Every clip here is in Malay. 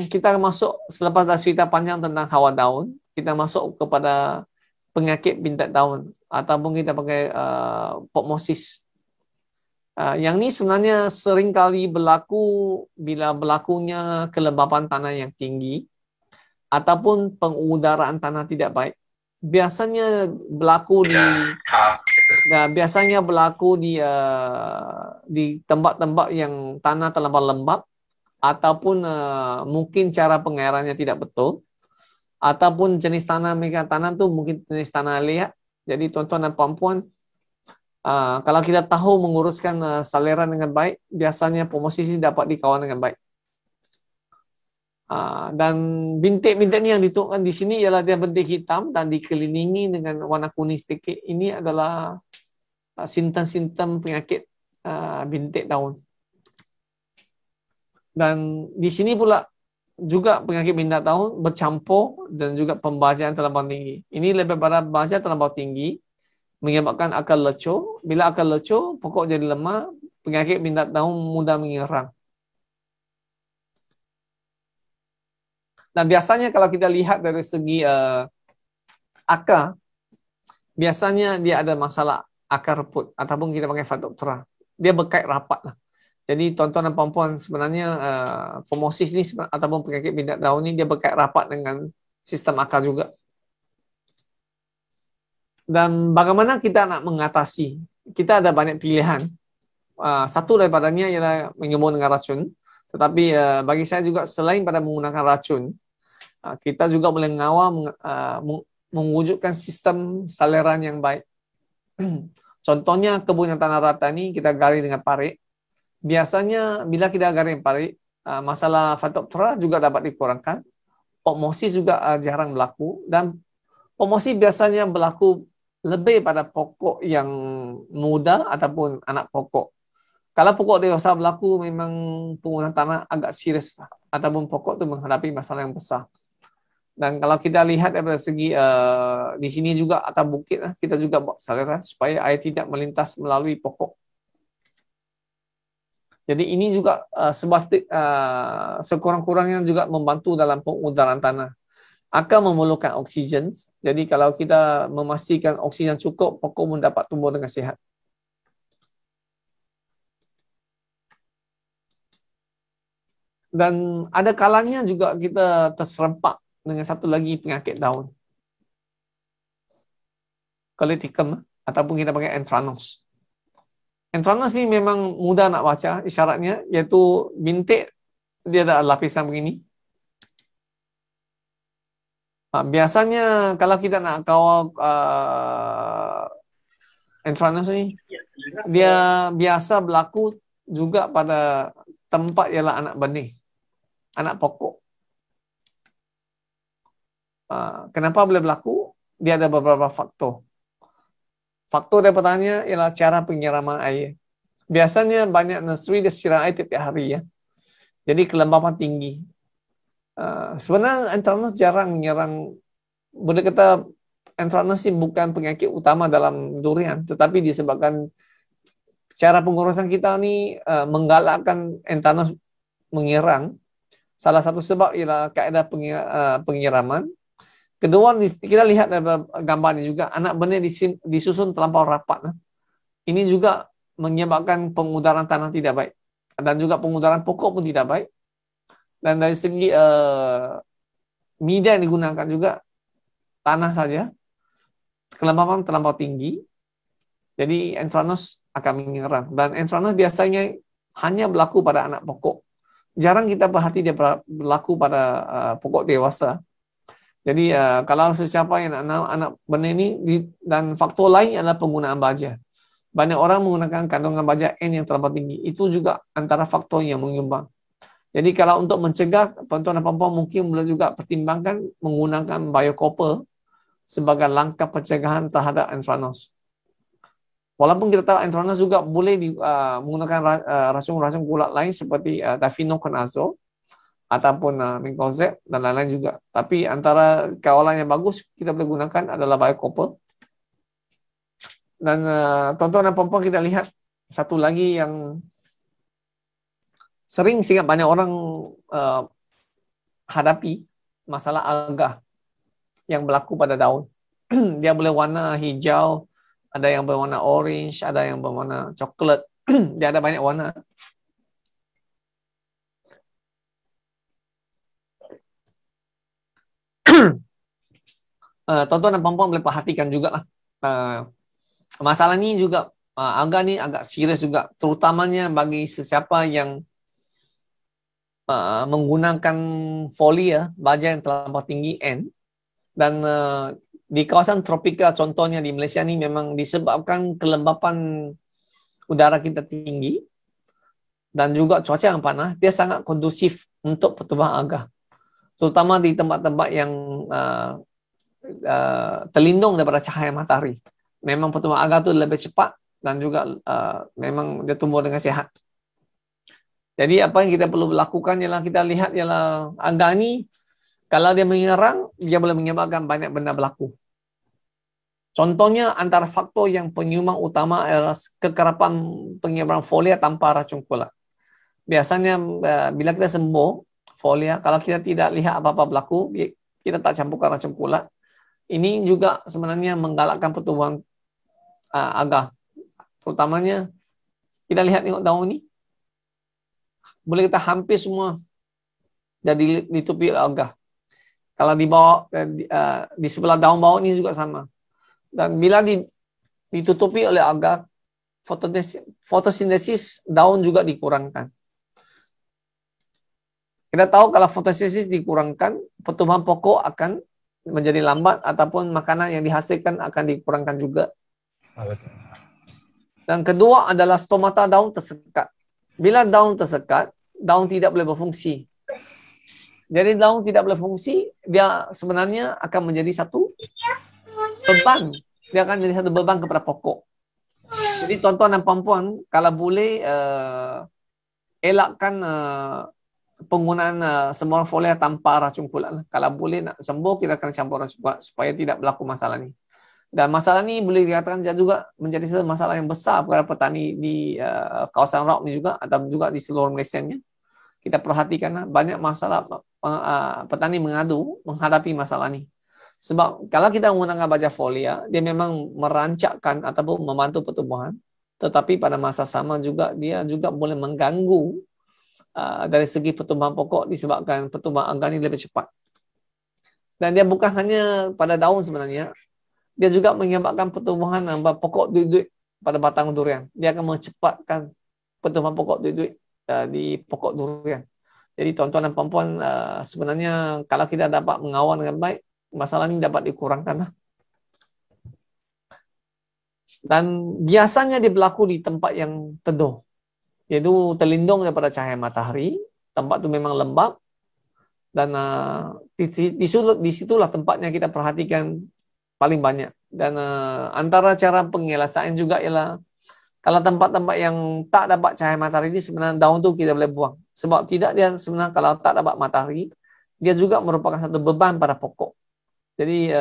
kita masuk selepas dah cerita panjang tentang hawa daun, kita masuk kepada penyakit bintik daun ataupun kita pakai pokmosis. Yang ni sebenarnya sering kali berlaku bila berlakunya kelembapan tanah yang tinggi ataupun pengudaraan tanah tidak baik. Biasanya berlaku di tempat-tempat yang tanah terlampau lembab ataupun mungkin cara pengairannya tidak betul ataupun jenis tanah mereka tanam tu mungkin jenis tanah liat. Jadi tuan-tuan dan puan-puan, kalau kita tahu menguruskan saliran dengan baik, biasanya pokmosis ini dapat dikawal dengan baik. Dan bintik-bintik ni yang ditunjukkan di sini ialah dia bintik hitam dan dikelilingi dengan warna kuning sedikit. Ini adalah simptom-simptom penyakit bintik daun. Dan di sini pula juga penyakit bintik daun bercampur dan juga pembajaan terlampau tinggi. Ini lebih pada pembajaan terlampau tinggi menyebabkan akar lecur. Bila akar lecur, pokok jadi lemah, penyakit bintik daun mudah menyerang. Dan biasanya kalau kita lihat dari segi akar, biasanya dia ada masalah akar reput ataupun kita panggil Phytophthora. Dia berkait rapat lah. Jadi tuan-tuan dan puan-puan, sebenarnya pokmosis ni ataupun penyakit bintik daun ni dia berkait rapat dengan sistem akar juga. Dan bagaimana kita nak mengatasi? Kita ada banyak pilihan. Satu daripadanya ialah menyembuh dengan racun. Tetapi bagi saya juga selain pada menggunakan racun, kita juga boleh mengawal mewujudkan sistem saliran yang baik. Contohnya kebun yang tanah rata ni kita gali dengan parit. Biasanya bila kita gali dengan parit, masalah Phytophthora juga dapat dikurangkan. Pokmosis juga jarang berlaku dan pokmosis biasanya berlaku lebih pada pokok yang muda ataupun anak pokok. Kalau pokok dewasa berlaku memang penggunaan tanah agak serius ataupun pokok tu menghadapi masalah yang besar. Dan kalau kita lihat dari segi di sini juga atas bukit kita juga buat saliran supaya air tidak melintas melalui pokok. Jadi ini juga sekurang-kurangnya juga membantu dalam pengudaran tanah. Akan memerlukan oksigen. Jadi kalau kita memastikan oksigen cukup, pokok pun dapat tumbuh dengan sihat. Dan ada kalanya juga kita terserempak dengan satu lagi penyakit daun. Colletium ataupun kita panggil Anthracnose. Anthracnose ni memang mudah nak baca isyaratnya, iaitu bintik dia ada lapisan begini. Biasanya kalau kita nak kawal Anthracnose ni, dia biasa berlaku juga pada tempat ialah anak benih, anak pokok. Kenapa boleh berlaku? Dia ada beberapa faktor. Faktor yang pertama ialah cara penyiraman air. Biasanya banyak nursery dia siram air tiap hari ya. Jadi kelembapan tinggi. Sebenarnya Anthracnose jarang menyerang. Boleh kata Anthracnose bukan penyakit utama dalam durian, tetapi disebabkan cara pengurusan kita ni menggalakkan Anthracnose menyerang. Salah satu sebab ialah kaedah penyiraman. Kedua, kita lihat dari gambar ini juga, anak benih disusun terlampau rapat. Ini juga menyebabkan pengudaran tanah tidak baik. Dan juga pengudaran pokok pun tidak baik. Dan dari segi media yang digunakan juga, tanah saja, kelembapan terlampau tinggi. Jadi Anthracnose akan menyerang. Dan Anthracnose biasanya hanya berlaku pada anak pokok. Jarang kita perhati dia berlaku pada pokok dewasa. Jadi kalau sesiapa yang nak anak benih ini dan faktor lain adalah penggunaan baja. Banyak orang menggunakan kandungan baja N yang terlalu tinggi. Itu juga antara faktor yang menyumbang. Jadi kalau untuk mencegah, tuan-tuan dan puan-puan mungkin boleh juga pertimbangkan menggunakan biocopper sebagai langkah pencegahan terhadap Anthracnose. Walaupun kita tahu Anthracnose juga boleh menggunakan racun-racun kulat lain seperti difenoconazole ataupun Mancozeb dan lain-lain juga. Tapi antara kawalan yang bagus kita boleh gunakan adalah biocopper. Dan tuan-tuan dan puan-puan kita lihat satu lagi yang sering banyak orang hadapi masalah alga yang berlaku pada daun. Dia boleh warna hijau, ada yang berwarna orange, ada yang berwarna coklat. Dia ada banyak warna. Tuan-tuan dan puan-puan boleh perhatikan juga lah. Masalah ni juga agak ni agak serius juga, terutamanya bagi sesiapa yang menggunakan folia baja yang terlampau tinggi N, dan di kawasan tropika contohnya di Malaysia ni memang disebabkan kelembapan udara kita tinggi dan juga cuaca yang panas, dia sangat kondusif untuk pertumbuhan alga, terutama di tempat-tempat yang terlindung daripada cahaya matahari. Memang pertumbuhan alga tu lebih cepat dan juga memang dia tumbuh dengan sihat. Jadi apa yang kita perlu lakukan ialah kita lihat ialah alga ni kalau dia menyerang, dia boleh menyebabkan banyak benda berlaku. Contohnya antara faktor yang penyumbang utama adalah kekerapan penyebaran folia tanpa racun kulat. Biasanya bila kita sembuh folia, kalau kita tidak lihat apa-apa berlaku, kita tak campurkan racun kulat, ini juga sebenarnya menggalakkan pertumbuhan alga. Terutamanya kita lihat tengok daun ni, boleh kita hampir semua jadi ditutupi oleh alga. Kalau di bawah di sebelah daun bawah ni juga sama. Dan bila ditutupi oleh alga, fotosintesis daun juga dikurangkan. Kita tahu kalau fotosintesis dikurangkan, pertumbuhan pokok akan menjadi lambat ataupun makanan yang dihasilkan akan dikurangkan juga. Dan kedua adalah stomata daun tersekat. Bila daun tersekat, daun tidak boleh berfungsi. Jadi daun tidak boleh fungsi, dia sebenarnya akan menjadi satu beban. Dia akan jadi satu beban kepada pokok. Jadi tuan-tuan dan puan-puan, kalau boleh elakkan penggunaan semburan folia tanpa racun kulat. Kalau boleh nak sembuh, kita akan campur racun kulat supaya tidak berlaku masalah ni. Dan masalah ni boleh dikatakan juga menjadi satu masalah yang besar kepada petani di kawasan Raub ni juga, atau juga di seluruh Malaysia ni. Kita perhatikan banyak masalah petani menghadapi masalah ni. Sebab kalau kita menggunakan baja folia, dia memang merancakkan ataupun membantu pertumbuhan, tetapi pada masa sama juga dia juga boleh mengganggu dari segi pertumbuhan pokok disebabkan pertumbuhan alga ni lebih cepat. Dan dia bukan hanya pada daun sebenarnya, dia juga menyebabkan pertumbuhan pokok duit-duit pada batang durian. Dia akan mencepatkan pertumbuhan pokok duit-duit di pokok durian. Jadi tuan-tuan dan puan-puan, sebenarnya kalau kita dapat mengawal dengan baik, masalah ini dapat dikurangkan. Dan biasanya dia berlaku di tempat yang teduh, iaitu terlindung daripada cahaya matahari. Tempat itu memang lembap, dan di situlah tempatnya kita perhatikan paling banyak. Dan antara cara pengelasan juga ialah kalau tempat-tempat yang tak dapat cahaya matahari ini, sebenarnya daun tu kita boleh buang. Sebab tidak, dia sebenarnya kalau tak dapat matahari, dia juga merupakan satu beban pada pokok. Jadi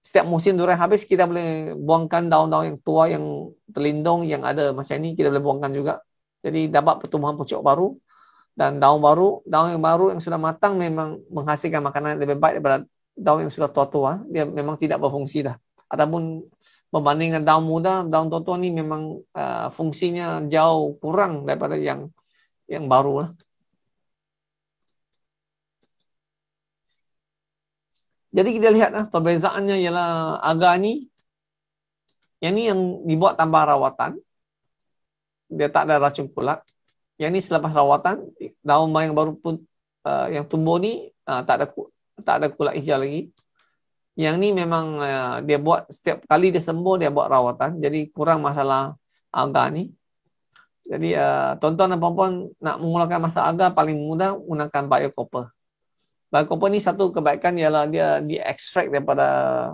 setiap musim durian habis, kita boleh buangkan daun-daun yang tua yang terlindung yang ada macam ini, kita boleh buangkan juga. Jadi dapat pertumbuhan pucuk baru dan daun yang baru yang sudah matang memang menghasilkan makanan yang lebih baik daripada daun yang sudah tua-tua. Dia memang tidak berfungsi dah. Ataupun membandingkan daun muda, daun tua-tua ni memang fungsinya jauh kurang daripada yang baru lah. Jadi kita lihat perbezaannya ialah alga ni, yang ni yang dibuat tanpa rawatan, dia tak ada racun kulat. Yang ni selepas rawatan, daun yang baru pun yang tumbuh ni tak ada kulat hijau lagi. Yang ni memang dia buat setiap kali dia sembuh, dia buat rawatan, jadi kurang masalah alga ni. Jadi tuan-tuan dan puan-puan nak mengurangkan masalah alga, paling mudah gunakan biocopper. Biocopper ni satu kebaikan ialah dia diekstrak daripada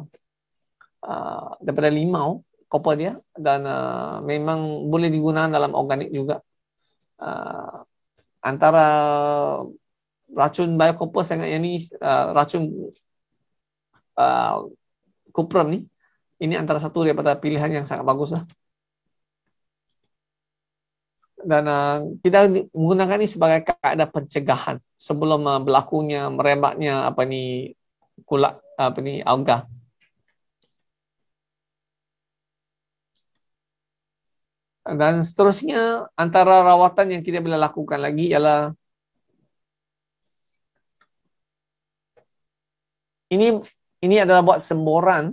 limau, copper dia, dan memang boleh digunakan dalam organik juga. Antara racun biocopper sangat yang ni racun cuprum ni, ini antara satu daripada pilihan yang sangat bagus lah. Dan kita menggunakan ini sebagai kaedah pencegahan sebelum berlakunya merebaknya kulat alga. Dan seterusnya antara rawatan yang kita boleh lakukan lagi ialah ini adalah buat semboran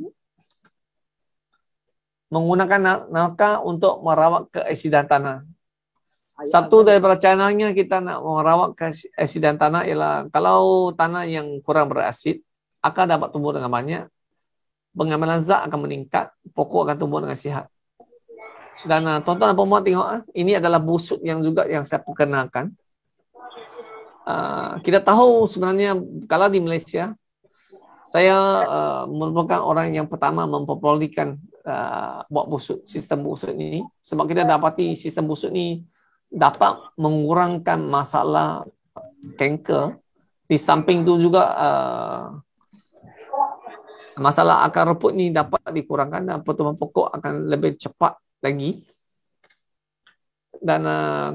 menggunakan nalka untuk merawat keasidan tanah. Satu daripada caranya kita nak merawat keasidan tanah ialah kalau tanah yang kurang berasid akan dapat tumbuh dengan banyak, pengambilan zat akan meningkat, pokok akan tumbuh dengan sihat. Dan tuan-tuan dan puan-puan tengok, ini adalah busuk yang saya perkenalkan. Kita tahu sebenarnya kalau di Malaysia, saya merupakan orang yang pertama mempopularkan buat busuk, sistem busuk ini. Sebab kita dapati sistem busuk ini dapat mengurangkan masalah kanker. Di samping itu juga masalah akar rumput ni dapat dikurangkan dan pertumbuhan pokok akan lebih cepat lagi. Dan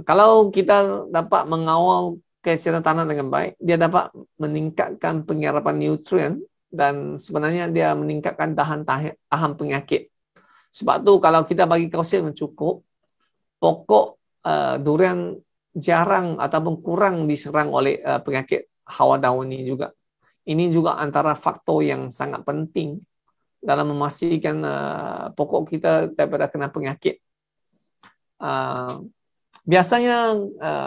kalau kita dapat mengawal kesihatan tanah dengan baik, dia dapat meningkatkan penyerapan nutrien dan sebenarnya dia meningkatkan tahan penyakit. Sebab tu kalau kita bagi kalsium yang cukup, pokok durian jarang ataupun kurang diserang oleh penyakit hawa daun ini juga. Ini juga antara faktor yang sangat penting dalam memastikan pokok kita daripada kena penyakit. Biasanya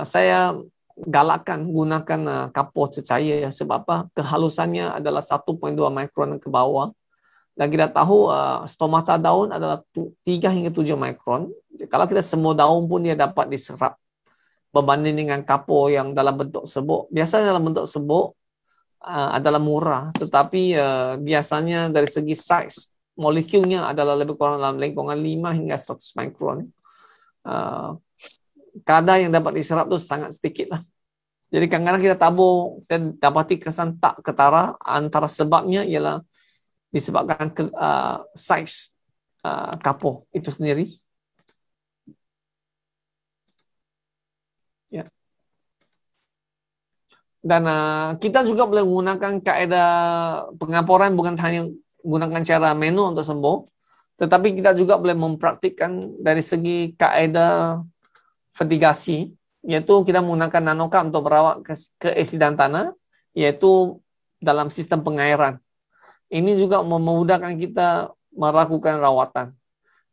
saya galakkan gunakan kapur cecair sebab apa? Kehalusannya adalah 1.2 mikron ke bawah. Dan kita tahu stomata daun adalah 3 hingga 7 mikron. Kalau kita semua daun pun dia dapat diserap berbanding dengan kapur yang dalam bentuk serbuk. Biasanya dalam bentuk serbuk adalah murah, tetapi biasanya dari segi saiz molekulnya adalah lebih kurang dalam lingkungan 5 hingga 100 mikron. Kadar yang dapat diserap tu sangat sedikit lah. Jadi kadang-kadang kita tabur dan dapati kesan tak ketara. Antara sebabnya ialah disebabkan saiz kapur itu sendiri. Ya. Dan kita juga boleh menggunakan kaedah pengaporan bukan hanya menggunakan cara manual untuk sembuh, tetapi kita juga boleh mempraktikkan dari segi kaedah fertigasi, iaitu kita menggunakan nanokap untuk merawat keasidan tanah, iaitu dalam sistem pengairan. Ini juga memudahkan kita melakukan rawatan.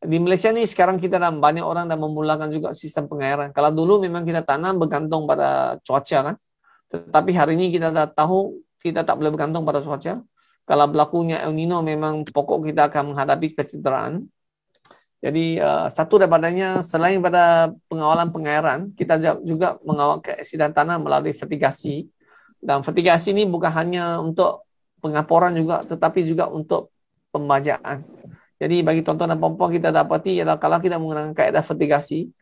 Di Malaysia ni sekarang kita dah banyak orang dah memulakan juga sistem pengairan. Kalau dulu memang kita tanam bergantung pada cuaca kan. Tetapi hari ini kita dah tahu kita tak boleh bergantung pada cuaca. Kalau berlakunya El Nino memang pokok kita akan menghadapi kecederaan. Jadi satu daripadanya selain pada pengawalan pengairan, kita juga mengawal keasidan tanah melalui fertigasi. Dan fertigasi ini bukan hanya untuk pengaporan juga, tetapi juga untuk pembajaan. Jadi bagi tuan-tuan dan puan-puan kita dapati ialah kalau kita menggunakan kaedah fertigasi,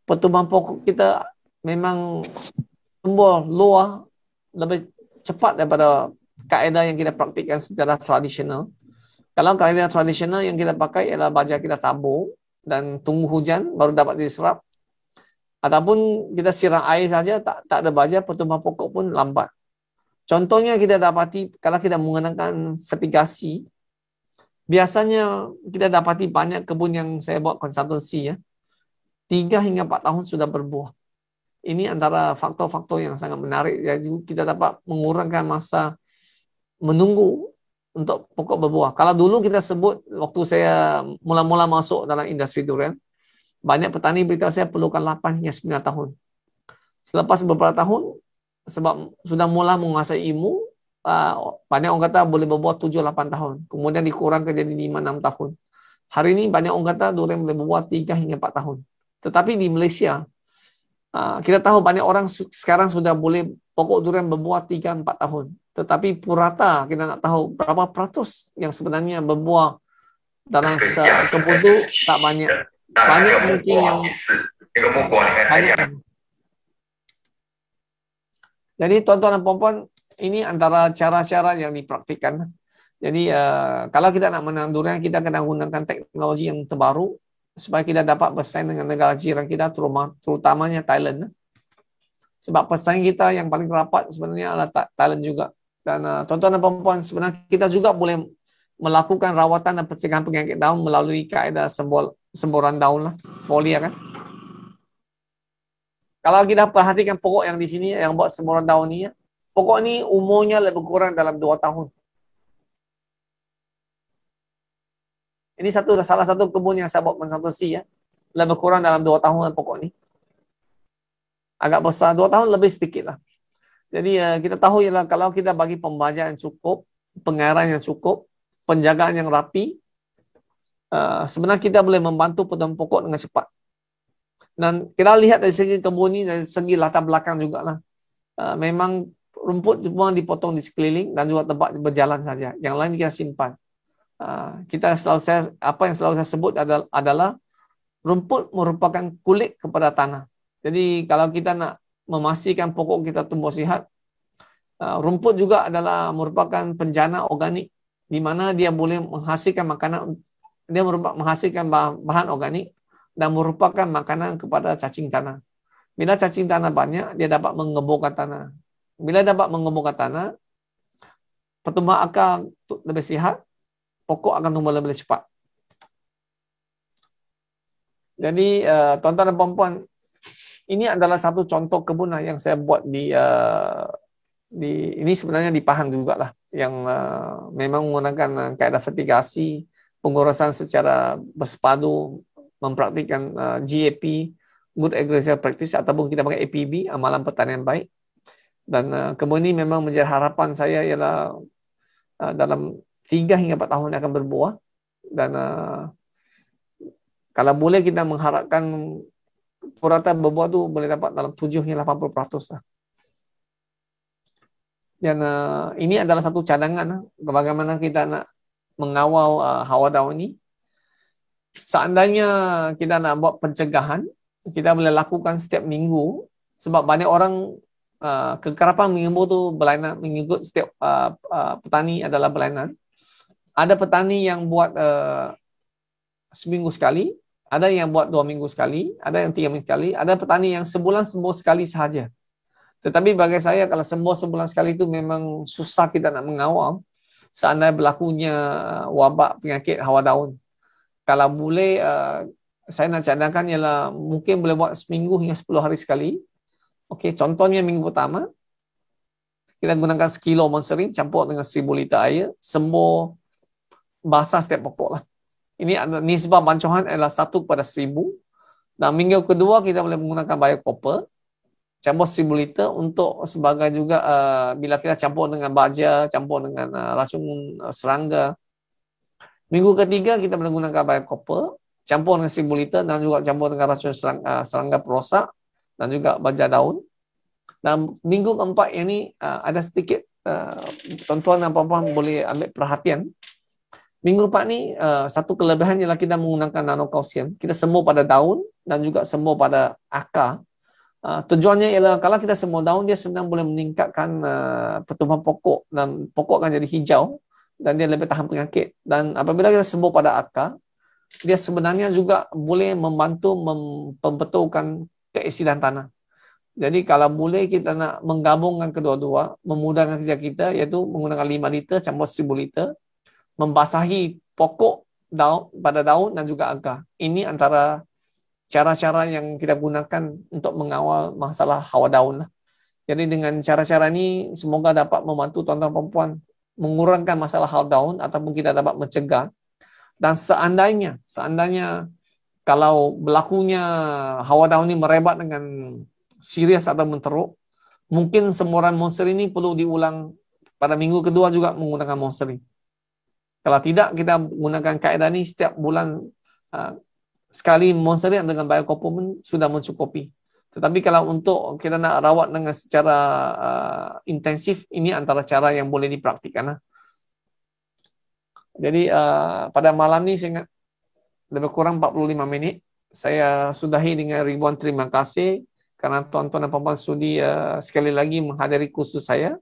pertumbuhan pokok kita memang tumbuh luar lebih cepat daripada kaedah yang kita praktikkan secara tradisional. Kalau kaedah tradisional yang kita pakai ialah baja kita tabur dan tunggu hujan baru dapat diserap. Ataupun kita siram air saja tak ada baja, pertumbuhan pokok pun lambat. Contohnya kita dapati kalau kita menggunakan fertigasi, biasanya kita dapati banyak kebun yang saya buat konsultansi 3 hingga 4 tahun sudah berbuah. Ini antara faktor-faktor yang sangat menarik. Jadi kita dapat mengurangkan masa menunggu untuk pokok berbuah. Kalau dulu kita sebut waktu saya mula-mula masuk dalam industri durian, banyak petani beritahu saya perlukan 8 hingga 9 tahun. Selepas beberapa tahun, sebab sudah mula menguasai ilmu, banyak orang kata boleh berbuah 7-8 tahun. Kemudian dikurangkan jadi 5-6 tahun. Hari ini banyak orang kata durian boleh berbuah 3 hingga 4 tahun. Tetapi di Malaysia, kita tahu banyak orang sekarang sudah boleh pokok durian berbuah 3-4 tahun. Tetapi purata kita nak tahu berapa peratus yang sebenarnya berbuah dalam kebun itu tak banyak. Banyak mungkin yang banyak. Jadi tuan-tuan dan puan-puan, ini antara cara-cara yang dipraktikkan. Jadi kalau kita nak menanam durian, kita kena gunakan teknologi yang terbaru supaya kita dapat bersaing dengan negara jiran kita, terutamanya Thailand. Sebab pesaing kita yang paling rapat sebenarnya adalah Thailand juga. Dan tuan-tuan dan puan-puan, sebenarnya kita juga boleh melakukan rawatan dan pencegahan penyakit daun melalui kaedah semburan daun lah, folia kan. Kalau kita perhatikan pokok yang di sini yang buat semburan daun ni, pokok ni umurnya lebih kurang dalam 2 tahun. Ini salah satu kebun yang saya buat konsultasi ya. Lebih kurang dalam 2 tahun pokok ni. Agak besar, 2 tahun lebih sedikit lah. Jadi kita tahu ialah kalau kita bagi pembajak yang cukup, pengairan yang cukup, penjagaan yang rapi, sebenarnya kita boleh membantu pertumbuhan pokok dengan cepat. Dan kita lihat dari segi kebun ni, dari segi latar belakang jugalah. Memang rumput semua dipotong di sekeliling dan juga tempat berjalan saja. Yang lain kita simpan. Apa yang selalu saya sebut adalah rumput merupakan kulit kepada tanah. Jadi kalau kita nak memastikan pokok kita tumbuh sihat, rumput juga adalah merupakan penjana organik di mana dia boleh menghasilkan makanan, dia menghasilkan bahan organik dan merupakan makanan kepada cacing tanah. Bila cacing tanah banyak, dia dapat mengemburkan tanah. Bila dapat mengemburkan tanah, pertumbuhan akar lebih sihat, pokok akan tumbuh lebih cepat. Jadi tuan-tuan dan puan-puan, ini adalah satu contoh kebun yang saya buat di ini sebenarnya di Pahang juga lah, yang memang menggunakan kaedah vertigasi, pengurusan secara bersepadu, mempraktikkan GAP, Good Agricultural Practice, ataupun kita pakai APB, amalan pertanian baik. Dan kebun ini memang menjadi harapan saya ialah dalam 3 hingga 4 tahun akan berbuah. Dan kalau boleh kita mengharapkan purata berbuah tu boleh dapat dalam 7 hingga 80% lah. Dan ini adalah satu cadangan bagaimana kita nak mengawal hawa daun ini. Seandainya kita nak buat pencegahan, kita boleh lakukan setiap minggu, sebab banyak orang kekerapan mengembur tu berlainan, mengikut setiap petani adalah berlainan. Ada petani yang buat seminggu sekali, ada yang buat 2 minggu sekali, ada yang 3 minggu sekali, ada petani yang sebulan sembuh sekali sahaja. Tetapi bagi saya, kalau sembuh sebulan sekali itu memang susah kita nak mengawal seandainya berlakunya wabak penyakit hawa daun. Kalau boleh, saya nak cadangkan ialah mungkin boleh buat seminggu hingga 10 hari sekali. Okey, contohnya minggu pertama, kita gunakan sekilo monsterin campur dengan 1000 liter air, sembuh basah setiap pokok lah. Ini nisbah bancuhan adalah 1/1000. Dan minggu kedua kita boleh menggunakan biocopper, campur 1000 liter untuk sebagai juga bila kita campur dengan baja, campur dengan racun serangga. Minggu ketiga kita boleh menggunakan biocopper, campur dengan 1000 liter dan juga campur dengan racun serangga perosak dan juga baja daun. Dan minggu keempat ini ada sedikit tuan-tuan dan puan-puan boleh ambil perhatian. Minggu 4 ni satu kelebihan ialah kita menggunakan nanokalsium. Kita sembuh pada daun dan juga sembuh pada akar. Tujuannya ialah kalau kita sembuh daun, dia sebenarnya boleh meningkatkan pertumbuhan pokok dan pokok akan jadi hijau dan dia lebih tahan penyakit. Dan apabila kita sembuh pada akar, dia sebenarnya juga boleh membantu membetulkan keasidan tanah. Jadi kalau boleh kita nak menggabungkan kedua-dua, memudahkan kerja kita, iaitu menggunakan 5 liter campur 1000 liter, membasahi pokok pada daun dan juga akar. Ini antara cara-cara yang kita gunakan untuk mengawal masalah hawa daun. Jadi dengan cara-cara ini semoga dapat membantu tuan-tuan perempuan mengurangkan masalah hawa daun ataupun kita dapat mencegah. Dan seandainya kalau berlakunya hawa daun ini merebak dengan serius atau menteruk, mungkin semburan monster ini perlu diulang pada minggu kedua juga menggunakan monster ini. Kalau tidak, kita gunakan kaedah ini setiap bulan sekali monster ini dengan biocopper pun sudah mencukupi. Tetapi kalau untuk kita nak rawat dengan secara intensif, ini antara cara yang boleh dipraktikkan. Jadi pada malam ni saya ingat lebih kurang 45 minit. Saya sudahi dengan ribuan terima kasih kerana tuan-tuan dan puan-puan sudi sekali lagi menghadiri kursus saya.